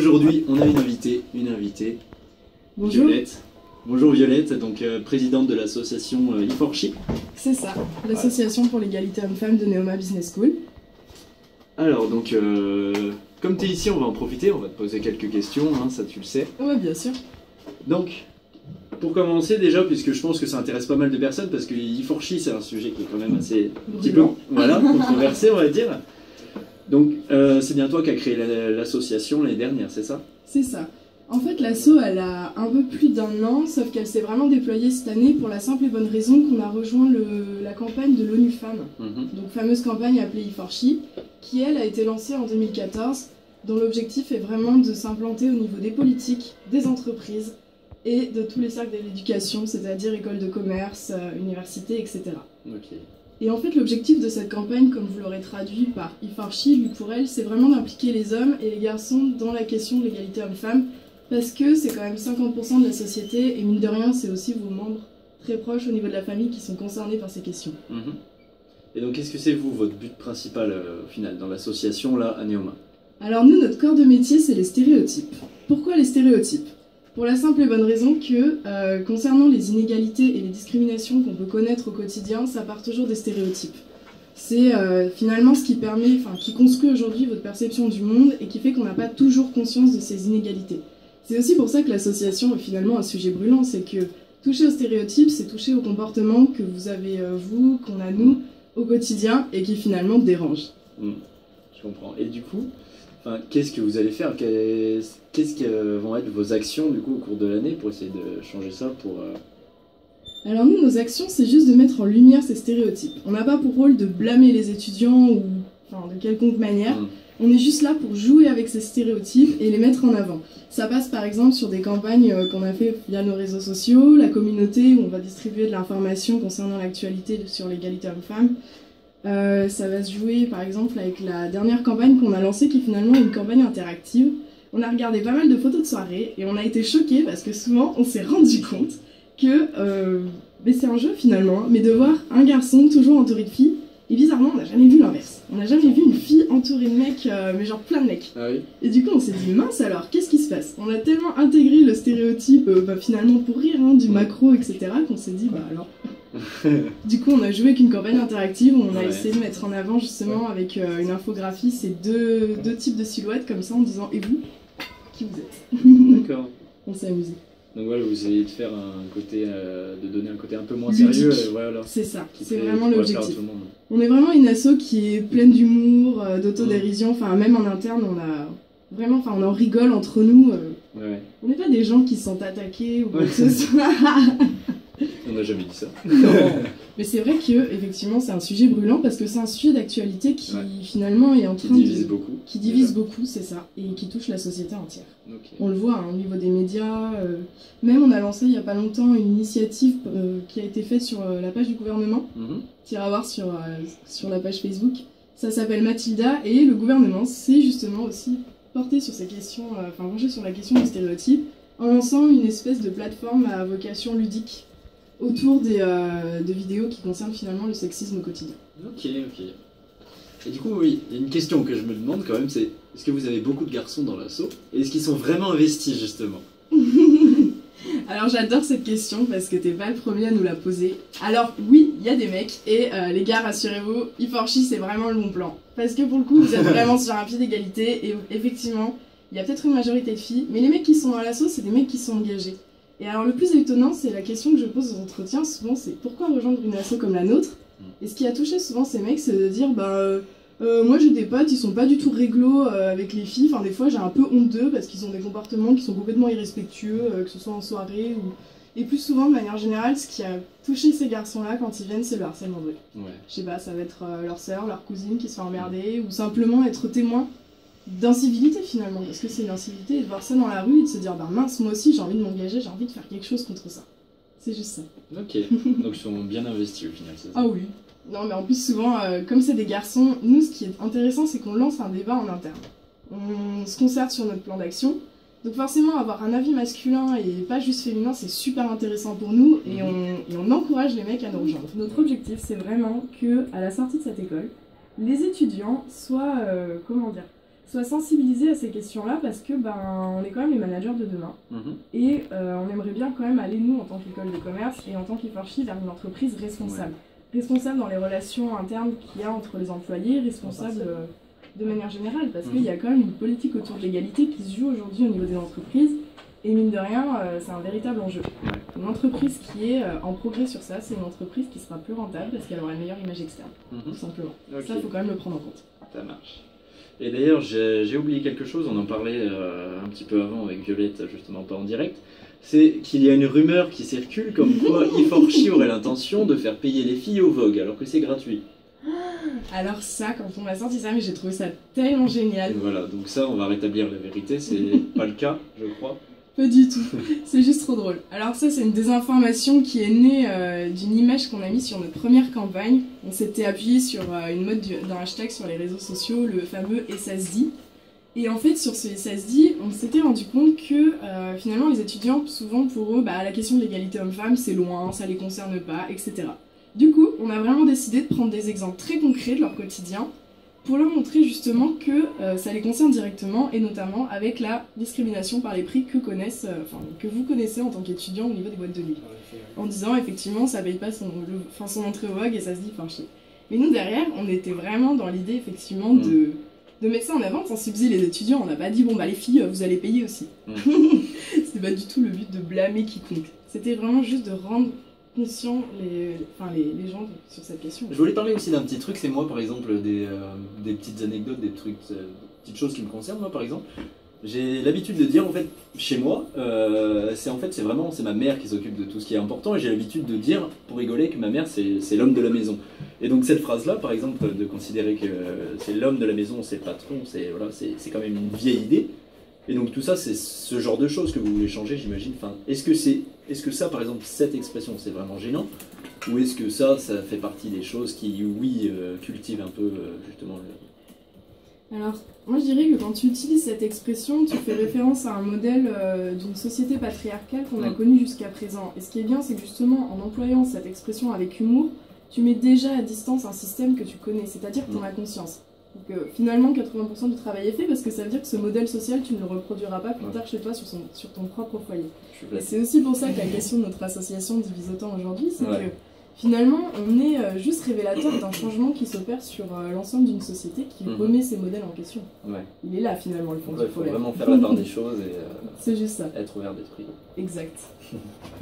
aujourd'hui, on a une invitée, Bonjour. Violette. Bonjour Violette, donc présidente de l'association E4She. C'est ça, l'association pour l'égalité homme-femme de Neoma Business School. Alors donc, comme tu es ici, on va en profiter, on va te poser quelques questions, hein, ça tu le sais. Ouais, bien sûr. Donc, pour commencer déjà, puisque je pense que ça intéresse pas mal de personnes, parce que E4She c'est un sujet qui est quand même assez un petit peu, voilà, controversé on va dire. Donc c'est bien toi qui as créé l'association l'année dernière, c'est ça? C'est ça. En fait, l'asso, elle a un peu plus d'1 an, sauf qu'elle s'est vraiment déployée cette année pour la simple et bonne raison qu'on a rejoint la campagne de l'ONU Femmes. Donc, fameuse campagne appelée E4She, qui, elle, a été lancée en 2014, dont l'objectif est vraiment de s'implanter au niveau des politiques, des entreprises et de tous les cercles de l'éducation, c'est-à-dire écoles de commerce, universités, etc. Ok. Et en fait, l'objectif de cette campagne, comme vous l'aurez traduit par E4She, lui pour elle, c'est vraiment d'impliquer les hommes et les garçons dans la question de l'égalité homme-femme, parce que c'est quand même 50% de la société, et mine de rien, c'est aussi vos membres très proches au niveau de la famille qui sont concernés par ces questions. Et donc, qu'est-ce que c'est, vous, votre but principal, au final, dans l'association, là, à Neoma? Alors nous, notre corps de métier, c'est les stéréotypes. Pourquoi les stéréotypes? Pour la simple et bonne raison que, concernant les inégalités et les discriminations qu'on peut connaître au quotidien, ça part toujours des stéréotypes. C'est finalement ce qui permet, qui construit aujourd'hui votre perception du monde et qui fait qu'on n'a pas toujours conscience de ces inégalités. C'est aussi pour ça que l'association est finalement un sujet brûlant, c'est que toucher aux stéréotypes, c'est toucher au comportement que vous avez vous, qu'on a nous, au quotidien, et qui finalement dérange. Je comprends. Et du coup, qu'est-ce que vous allez faire? Qu'est-ce que vont être vos actions du coup au cours de l'année pour essayer de changer ça Alors nous, nos actions, c'est juste de mettre en lumière ces stéréotypes. On n'a pas pour rôle de blâmer les étudiants ou de quelconque manière. On est juste là pour jouer avec ces stéréotypes et les mettre en avant. Ça passe par exemple sur des campagnes qu'on a fait via nos réseaux sociaux, la communauté où on va distribuer de l'information concernant l'actualité sur l'égalité homme-femme. Ça va se jouer par exemple avec la dernière campagne qu'on a lancée qui est finalement une campagne interactive. On a regardé pas mal de photos de soirée et on a été choqués parce que souvent on s'est rendu compte que c'est un jeu finalement, mais de voir un garçon toujours entouré de filles, et bizarrement on n'a jamais vu l'inverse. On n'a jamais vu une fille entourée de mecs, mais genre plein de mecs. Ah oui. Et du coup on s'est dit mince alors, qu'est-ce qui se passe? On a tellement intégré le stéréotype, finalement pour rire, du macro, etc., qu'on s'est dit alors... Du coup on a joué avec une campagne interactive où on a essayé de mettre en avant justement avec une infographie ces deux types de silhouettes comme ça en disant et vous, qui vous êtes? D'accord. On s'est amusé. Donc voilà, vous essayez de faire un côté, de donner un côté un peu moins sérieux. Voilà, c'est ça, c'est vraiment l'objectif. On est vraiment une asso qui est pleine d'humour, d'autodérision, même en interne on a vraiment, on en rigole entre nous. On n'est pas des gens qui se sentent attaqués ou quoi que ce soit. On n'a jamais dit ça. Non. Mais c'est vrai que effectivement c'est un sujet brûlant parce que c'est un sujet d'actualité qui finalement est en train qui divise beaucoup, c'est ça, et qui touche la société entière. Okay. On le voit au niveau des médias, même on a lancé il n'y a pas longtemps une initiative qui a été faite sur la page du gouvernement, tu iras voir sur la page Facebook, ça s'appelle Mathilda, et le gouvernement s'est justement aussi porté sur ces questions, penché sur la question des stéréotypes, en lançant une espèce de plateforme à vocation ludique autour de vidéos qui concernent finalement le sexisme au quotidien. Ok. Et du coup, oui, il y a une question que je me demande quand même, c'est est-ce que vous avez beaucoup de garçons dans l'asso? Et est-ce qu'ils sont vraiment investis justement? Alors j'adore cette question parce que t'es pas le premier à nous la poser. Alors oui, il y a des mecs et les gars, rassurez-vous, E4She c'est vraiment le bon plan. Parce que pour le coup, vous êtes vraiment sur un pied d'égalité et effectivement, il y a peut-être une majorité de filles, mais les mecs qui sont dans l'asso, c'est des mecs qui sont engagés. Et alors le plus étonnant, c'est la question que je pose aux entretiens, souvent c'est pourquoi rejoindre une asso comme la nôtre? Et ce qui a touché souvent ces mecs, c'est de dire moi j'ai des potes, ils sont pas du tout réglo avec les filles, des fois j'ai un peu honte d'eux parce qu'ils ont des comportements qui sont complètement irrespectueux, que ce soit en soirée ou... Et plus souvent, de manière générale, ce qui a touché ces garçons-là quand ils viennent, c'est le harcèlement de rue. Je sais pas, ça va être leur sœur, leur cousine qui se fait emmerder, ou simplement être témoin d'incivilité finalement, parce que c'est une incivilité, et de voir ça dans la rue et de se dire mince, moi aussi j'ai envie de m'engager, j'ai envie de faire quelque chose contre ça. C'est juste ça. Ok, donc ils sont bien investis au final, c'est ça? Ah oui. Non mais en plus souvent, comme c'est des garçons, nous ce qui est intéressant c'est qu'on lance un débat en interne. On se concerte sur notre plan d'action, donc forcément avoir un avis masculin et pas juste féminin c'est super intéressant pour nous, et on encourage les mecs à nous rejoindre. Notre objectif c'est vraiment que à la sortie de cette école, les étudiants soient, soit sensibilisé à ces questions-là parce que on est quand même les managers de demain et on aimerait bien quand même aller nous en tant qu'école de commerce et en tant qu'E4She vers une entreprise responsable. Responsable dans les relations internes qu'il y a entre les employés, responsable de manière générale parce qu'il y a quand même une politique autour de l'égalité qui se joue aujourd'hui au niveau des entreprises et mine de rien c'est un véritable enjeu. Une entreprise qui est en progrès sur ça, c'est une entreprise qui sera plus rentable parce qu'elle aura une meilleure image externe, tout simplement. Ça, il faut quand même le prendre en compte. Ça marche. Et d'ailleurs, j'ai oublié quelque chose, on en parlait un petit peu avant avec Violette, justement pas en direct, c'est qu'il y a une rumeur qui circule comme quoi E4She aurait l'intention de faire payer les filles au Vogue alors que c'est gratuit. Alors ça, quand on m'a sorti ça, mais j'ai trouvé ça tellement génial. Et voilà, donc ça, on va rétablir la vérité, c'est pas le cas, je crois. Pas du tout, c'est juste trop drôle. Alors ça, c'est une désinformation qui est née d'une image qu'on a mise sur notre première campagne. On s'était appuyé sur une mode d'un hashtag sur les réseaux sociaux, le fameux « et ça se dit ». Et en fait, sur ce « et ça se dit », on s'était rendu compte que finalement, les étudiants, souvent pour eux, la question de l'égalité homme-femme, c'est loin, ça les concerne pas, etc. Du coup, on a vraiment décidé de prendre des exemples très concrets de leur quotidien pour leur montrer justement que ça les concerne directement et notamment avec la discrimination par les prix que vous connaissez en tant qu'étudiant au niveau des boîtes de nuit. En disant effectivement ça paye pas son entrée au Vogue et ça se dit E4She. Mais nous derrière on était vraiment dans l'idée effectivement de mettre ça en avant, de sensibiliser les étudiants. On n'a pas dit bon les filles vous allez payer aussi. C'était pas du tout le but de blâmer quiconque. C'était vraiment juste de rendre conscient les gens sur cette question. Je voulais parler aussi d'un petit truc, c'est moi par exemple des petites anecdotes, des trucs, petites choses qui me concernent. Moi par exemple, j'ai l'habitude de dire en fait chez moi, c'est ma mère qui s'occupe de tout ce qui est important et j'ai l'habitude de dire pour rigoler que ma mère c'est l'homme de la maison. Et donc cette phrase là par exemple de considérer que c'est l'homme de la maison, c'est le patron, c'est quand même une vieille idée. Et donc tout ça, c'est ce genre de choses que vous voulez changer, j'imagine. Enfin, est-ce que ça, par exemple, cette expression, c'est vraiment gênant? Ou est-ce que ça fait partie des choses qui, oui, cultivent un peu, justement, Alors, moi je dirais que quand tu utilises cette expression, tu fais référence à un modèle d'une société patriarcale qu'on a connu jusqu'à présent. Et ce qui est bien, c'est que justement, en employant cette expression avec humour, tu mets déjà à distance un système que tu connais, c'est-à-dire que tu en as conscience. Donc finalement 80% du travail est fait parce que ça veut dire que ce modèle social tu ne le reproduiras pas plus tard chez toi sur ton propre foyer. Et c'est aussi pour ça que la question de notre association divise autant aujourd'hui, c'est que finalement on est juste révélateur d'un changement qui s'opère sur l'ensemble d'une société qui remet ses modèles en question. Il est là finalement le fond du problème. Il faut vraiment faire la part des choses et c'est juste ça. Être ouvert d'esprit. Exact.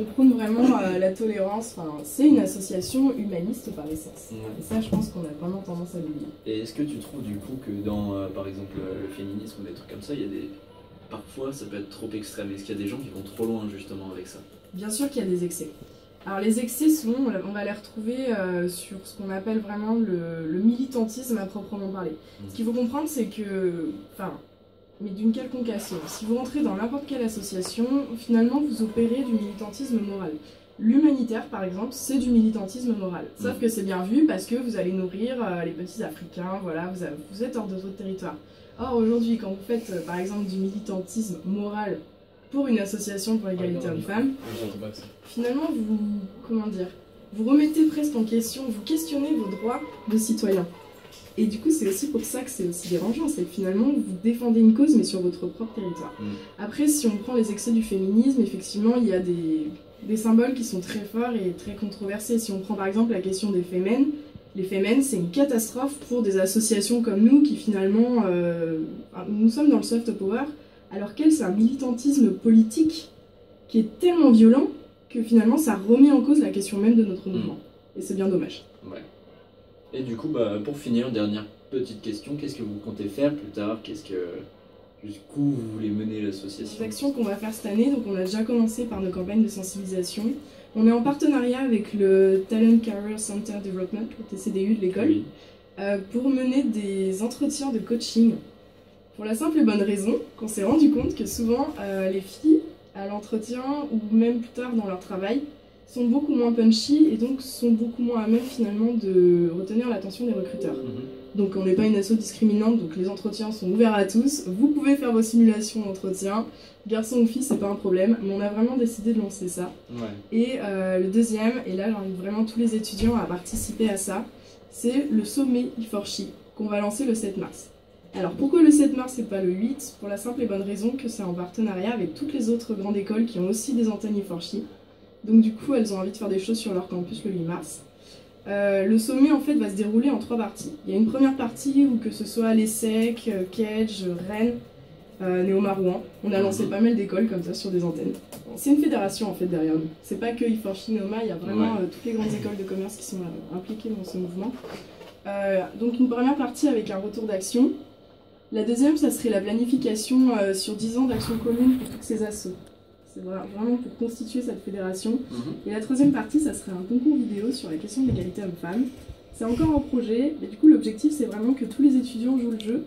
On prône vraiment la tolérance, c'est une association humaniste par essence. Et ça je pense qu'on a vraiment tendance à l'oublier. Et est-ce que tu trouves du coup que dans par exemple le féminisme ou des trucs comme ça, il y a parfois ça peut être trop extrême? Est-ce qu'il y a des gens qui vont trop loin justement avec ça? Bien sûr qu'il y a des excès. Alors les excès souvent on va les retrouver sur ce qu'on appelle vraiment le militantisme à proprement parler. Ce qu'il faut comprendre c'est que, mais d'une quelconque façon, si vous rentrez dans n'importe quelle association, finalement vous opérez du militantisme moral. L'humanitaire par exemple c'est du militantisme moral, sauf que c'est bien vu parce que vous allez nourrir les petits africains, voilà, vous êtes hors de votre territoire. Or aujourd'hui quand vous faites par exemple du militantisme moral pour une association pour l'égalité homme-femme, finalement vous remettez presque en question, vous questionnez vos droits de citoyen. Et du coup c'est aussi pour ça que c'est aussi dérangeant, c'est que finalement vous défendez une cause mais sur votre propre territoire. Après si on prend les excès du féminisme, effectivement il y a des symboles qui sont très forts et très controversés. Si on prend par exemple la question des fémènes, les fémènes c'est une catastrophe pour des associations comme nous qui finalement, nous sommes dans le soft power, alors qu'elle c'est un militantisme politique qui est tellement violent que finalement ça remet en cause la question même de notre mouvement. Et c'est bien dommage. Et du coup, pour finir, dernière petite question, qu'est-ce que vous comptez faire plus tard? Jusqu'où vous voulez mener l'association? Les actions qu'on va faire cette année, donc on a déjà commencé par nos campagnes de sensibilisation. On est en partenariat avec le Talent Career Center Development, le TCDU de l'école, pour mener des entretiens de coaching. Pour la simple et bonne raison qu'on s'est rendu compte que souvent les filles, à l'entretien ou même plus tard dans leur travail, sont beaucoup moins punchy et donc sont beaucoup moins à même finalement de retenir l'attention des recruteurs. Donc on n'est pas une asso discriminante, donc les entretiens sont ouverts à tous. Vous pouvez faire vos simulations d'entretien, garçon ou fille, c'est pas un problème, mais on a vraiment décidé de lancer ça. Et le deuxième, et là j'invite vraiment tous les étudiants à participer à ça, c'est le sommet E4She qu'on va lancer le 7 mars. Alors pourquoi le 7 mars et pas le 8? Pour la simple et bonne raison que c'est en partenariat avec toutes les autres grandes écoles qui ont aussi des antennes e4chi. Donc du coup elles ont envie de faire des choses sur leur campus le 8 mars. Le sommet en fait va se dérouler en 3 parties. Il y a une première partie où que ce soit l'ESSEC, Kedge, Rennes, Néomar Rouen, on a lancé pas mal d'écoles comme ça sur des antennes. C'est une fédération en fait derrière nous. C'est pas que e4chi, Néoma, il y a vraiment toutes les grandes écoles de commerce qui sont impliquées dans ce mouvement. Donc une première partie avec un retour d'action. La deuxième, ça serait la planification sur 10 ans d'action commune pour toutes ces assos. C'est vraiment pour constituer cette fédération. Et la troisième partie, ça serait un concours vidéo sur la question de l'égalité homme-femme. C'est encore en projet, mais du coup l'objectif c'est vraiment que tous les étudiants jouent le jeu,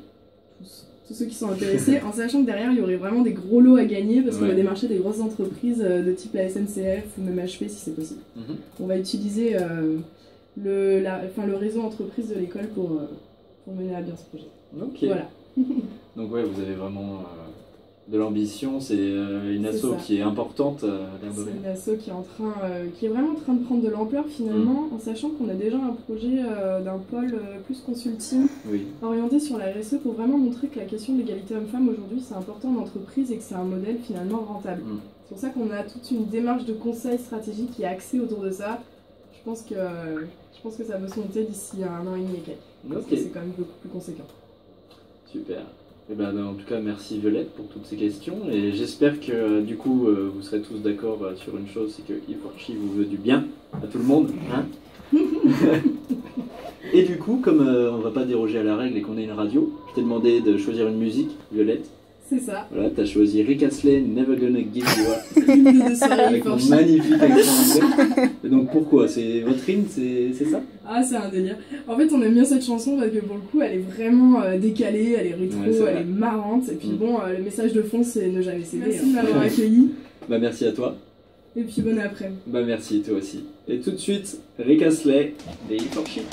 tous ceux qui sont intéressés, en sachant que derrière il y aurait vraiment des gros lots à gagner parce qu'on va démarcher des grosses entreprises de type la SNCF ou même HP si c'est possible. On va utiliser le réseau entreprise de l'école pour mener à bien ce projet. Ok. Voilà. Donc ouais, vous avez vraiment de l'ambition, c'est une asso qui est importante. C'est une asso qui est vraiment en train de prendre de l'ampleur finalement, en sachant qu'on a déjà un projet d'un pôle plus consulting orienté sur la RSE pour vraiment montrer que la question de l'égalité homme-femme aujourd'hui c'est important en entreprise et que c'est un modèle finalement rentable. C'est pour ça qu'on a toute une démarche de conseil stratégique qui est axée autour de ça. Je pense que ça va se monter d'ici 1 an et demi et quelques. Parce que c'est quand même beaucoup plus conséquent. Super. Et ben, en tout cas, merci Violette pour toutes ces questions. Et j'espère que du coup, vous serez tous d'accord sur une chose, c'est que e4chi vous veut du bien à tout le monde. Hein. Et du coup, comme on va pas déroger à la règle et qu'on est une radio, je t'ai demandé de choisir une musique, Violette. C'est ça. Voilà, t'as choisi Rick Astley, Never Gonna Give You Up. Avec mon magnifique accent anglais. Et donc pourquoi? C'est votre hymne, c'est ça? Ah, c'est un délire. En fait, on aime bien cette chanson parce que pour le coup, elle est vraiment décalée, elle est rétro, elle est marrante. Et puis bon, le message de fond, c'est ne jamais céder. Merci de m'avoir accueilli. Bah merci à toi. Et puis bonne après-midi. Bah merci, toi aussi. Et tout de suite, Rick Astley, des e4chi.